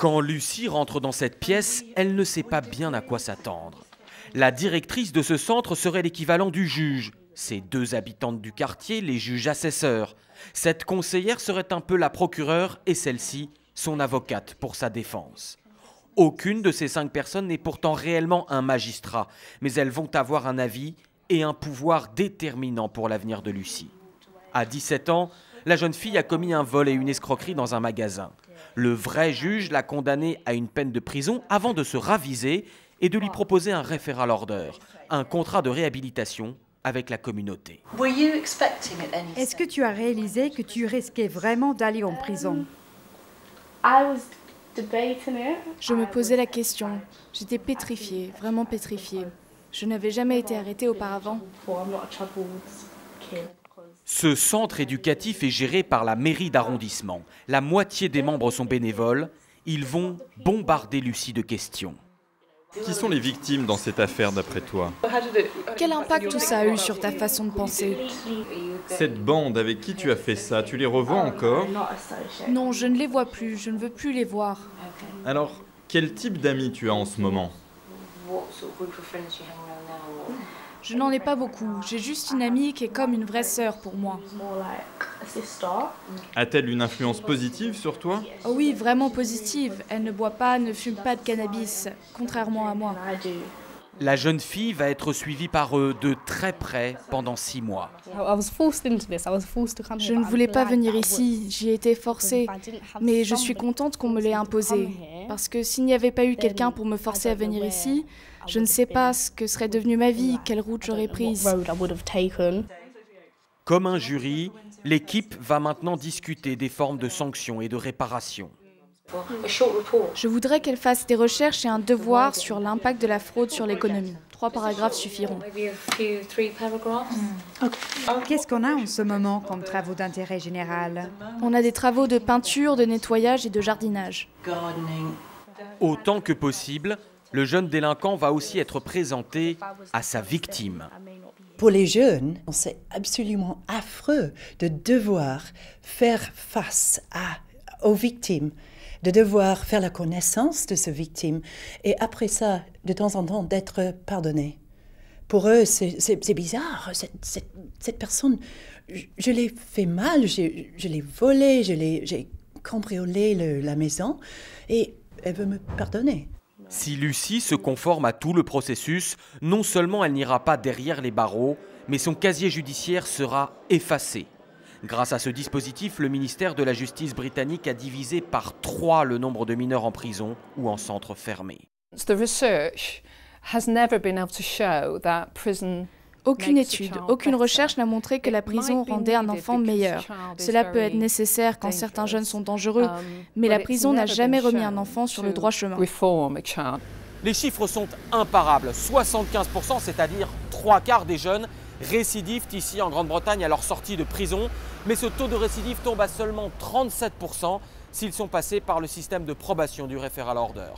Quand Lucie rentre dans cette pièce, elle ne sait pas bien à quoi s'attendre. La directrice de ce centre serait l'équivalent du juge. Ces deux habitantes du quartier, les juges assesseurs. Cette conseillère serait un peu la procureure et celle-ci, son avocate pour sa défense. Aucune de ces 5 personnes n'est pourtant réellement un magistrat, mais elles vont avoir un avis et un pouvoir déterminant pour l'avenir de Lucie. À 17 ans, la jeune fille a commis un vol et une escroquerie dans un magasin. Le vrai juge l'a condamnée à une peine de prison avant de se raviser et de lui proposer un referral order, un contrat de réhabilitation avec la communauté. Est-ce que tu as réalisé que tu risquais vraiment d'aller en prison? Je me posais la question. J'étais pétrifiée, vraiment pétrifiée. Je n'avais jamais été arrêtée auparavant. Ce centre éducatif est géré par la mairie d'arrondissement. La moitié des membres sont bénévoles. Ils vont bombarder Lucie de questions. Qui sont les victimes dans cette affaire d'après toi? Quel impact tout ça a eu sur ta façon de penser? Cette bande avec qui tu as fait ça, tu les revois encore? Non, je ne les vois plus, je ne veux plus les voir. Alors, quel type d'amis tu as en ce moment? Je n'en ai pas beaucoup, j'ai juste une amie qui est comme une vraie sœur pour moi. A-t-elle une influence positive sur toi? Oh oui, vraiment positive. Elle ne boit pas, ne fume pas de cannabis, contrairement à moi. La jeune fille va être suivie par eux de très près pendant 6 mois. Je ne voulais pas venir ici, j'y ai été forcée, mais je suis contente qu'on me l'ait imposé. Parce que s'il n'y avait pas eu quelqu'un pour me forcer à venir ici, je ne sais pas ce que serait devenue ma vie, quelle route j'aurais prise. Comme un jury, l'équipe va maintenant discuter des formes de sanctions et de réparation. Je voudrais qu'elle fasse des recherches et un devoir sur l'impact de la fraude sur l'économie. 3 paragraphes suffiront. Qu'est-ce qu'on a en ce moment comme travaux d'intérêt général? On a des travaux de peinture, de nettoyage et de jardinage. Autant que possible, le jeune délinquant va aussi être présenté à sa victime. Pour les jeunes, c'est absolument affreux de devoir faire face aux victimes, de devoir faire la connaissance de ces victimes et après ça, de temps en temps, d'être pardonné. Pour eux, c'est bizarre. Cette personne, je l'ai fait mal, je l'ai volé, j'ai cambriolé la maison et elle veut me pardonner. Si Lucie se conforme à tout le processus, non seulement elle n'ira pas derrière les barreaux, mais son casier judiciaire sera effacé. Grâce à ce dispositif, le ministère de la Justice britannique a divisé par 3 le nombre de mineurs en prison ou en centre fermé. Aucune étude, aucune recherche n'a montré que la prison rendait un enfant meilleur. Cela peut être nécessaire quand certains jeunes sont dangereux, mais la prison n'a jamais remis un enfant sur le droit chemin. Les chiffres sont imparables. 75%, c'est-à-dire 3/4 des jeunes, récidivent ici en Grande-Bretagne à leur sortie de prison. Mais ce taux de récidive tombe à seulement 37% s'ils sont passés par le système de probation du referral order.